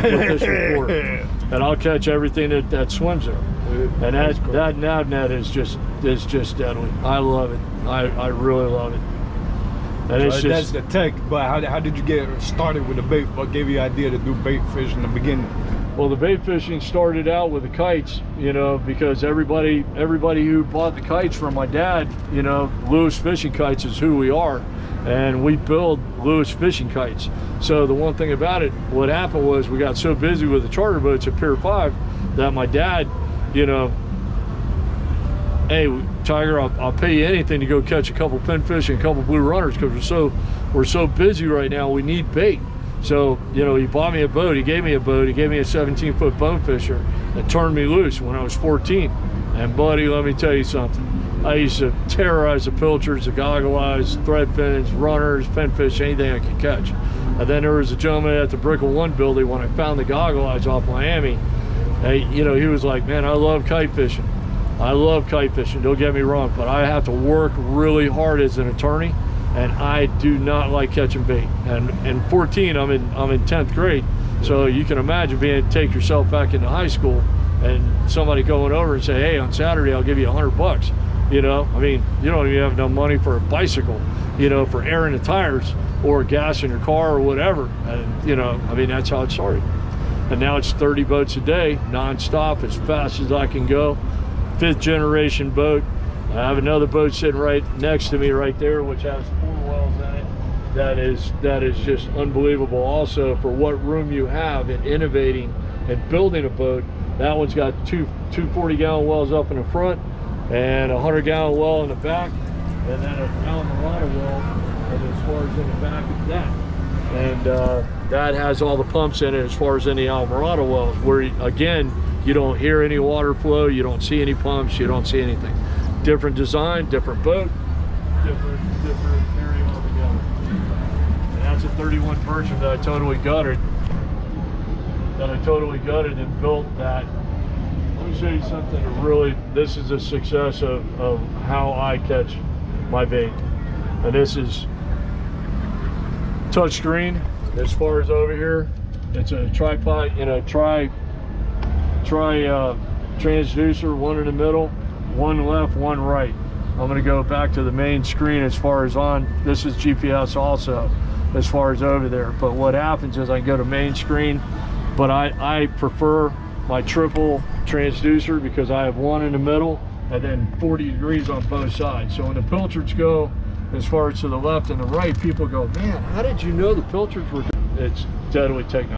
with this recorder, and I'll catch everything that swims there. And that nav net is just deadly. I love it. I really love it. And it's just, that's the tech. But how did you get started with the bait? What gave you the idea to do bait fish in the beginning? Well, the bait fishing started out with the kites, you know, because everybody who bought the kites from my dad, you know, Lewis Fishing Kites is who we are, and we build Lewis Fishing Kites. So the one thing about it, what happened was we got so busy with the charter boats at Pier 5 that my dad, you know, hey Tiger, I'll pay you anything to go catch a couple pinfish and a couple blue runners, because we're so busy right now. We need bait. So, you know, he bought me a boat, he gave me a boat, he gave me a 17-foot bone fisher that turned me loose when I was 14. And buddy, let me tell you something. I used to terrorize the pilchards, the goggle eyes, thread fins, runners, pinfish, anything I could catch. And then there was a gentleman at the Brickell 1 building when I found the goggle eyes off Miami. You know, he was like, man, I love kite fishing. I love kite fishing, don't get me wrong, but I have to work really hard as an attorney, and I do not like catching bait. And in 14, I'm in 10th grade, so you can imagine take yourself back into high school and somebody going over and say, hey, on Saturday I'll give you $100. You know, I mean, you don't even have no money for a bicycle, you know, for airing the tires or gas in your car or whatever. And you know, I mean, that's how it started. And now it's 30 boats a day, non-stop, as fast as I can go. 5th generation boat. I have another boat sitting right next to me right there, which has 4 wells in it. That is just unbelievable also for what room you have in innovating and building a boat. That one's got two 40-gallon wells up in the front and a 100-gallon well in the back, and then an Almirada well as far as in the back of that. And that has all the pumps in it as far as in the Almirada wells, where again, you don't hear any water flow, you don't see any pumps, you don't see anything. Different design, different boat, different area altogether. And that's a 31 Persian that I totally gutted. And built that. Let me show you something that really, this is a success of how I catch my bait. And this is touch screen. As far as over here, it's a tripod, you know, transducer, one in the middle, one left, one right. I'm going to go back to the main screen as far as on. This is GPS also as far as over there. But what happens is I go to main screen, but I prefer my triple transducer because I have one in the middle and then 40 degrees on both sides. So when the pilchards go as far as to the left and the right, people go, man, how did you know the pilchards were good? It's deadly technology.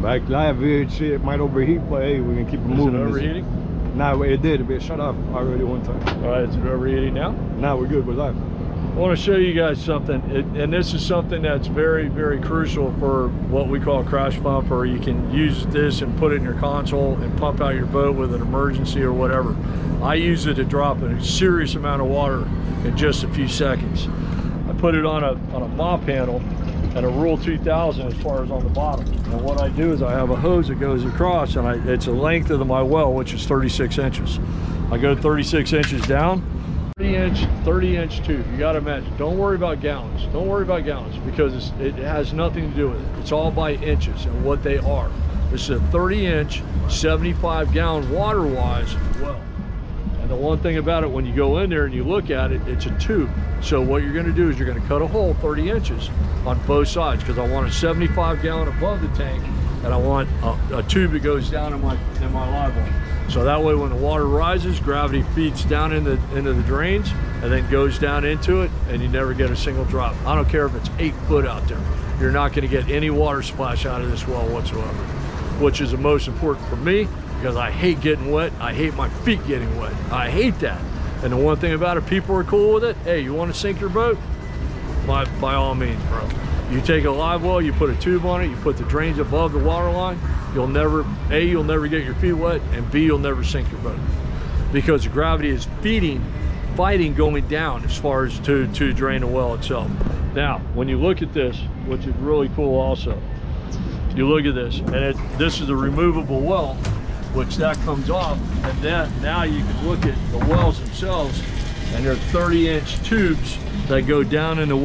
Back live, it might overheat, but hey, we can keep it moving. Is it overheating? Nah, it did. It shut off already one time. All right, is it overheating now? Nah, we're good. We're live. I want to show you guys something, and this is something that's very, very crucial for what we call a crash pump, or you can use this and put it in your console and pump out your boat with an emergency or whatever. I use it to drop a serious amount of water in just a few seconds. I put it on a mop handle and a Rule 2000 as far as on the bottom. And what I do is I have a hose that goes across, and it's the length of my well, which is 36 inches. I go 36 inches down, 30 inch tube. You got to imagine. Don't worry about gallons. Don't worry about gallons because it has nothing to do with it. It's all by inches and what they are. This is a 30 inch, 75 gallon water wise well. And the one thing about it, when you go in there and you look at it, it's a tube. So what you're going to do is you're going to cut a hole 30 inches on both sides, because I want a 75 gallon above the tank, and I want a tube that goes down in my live well. So that way when the water rises, gravity feeds down into the drains and then goes down into it, and you never get a single drop. I don't care if it's 8 foot out there. You're not going to get any water splash out of this well whatsoever, which is the most important for me, because I hate getting wet. I hate my feet getting wet. I hate that. And the one thing about it, people are cool with it. Hey, you want to sink your boat? By all means, bro. You take a live well, you put a tube on it, you put the drains above the water line, you'll never get your feet wet, and B, you'll never sink your boat. Because the gravity is fighting going down as far as to drain the well itself. Now, when you look at this, which is really cool also, you look at this, and this is a removable well, which that comes off, and then now you can look at the wells themselves, and they're 30 inch tubes that go down in the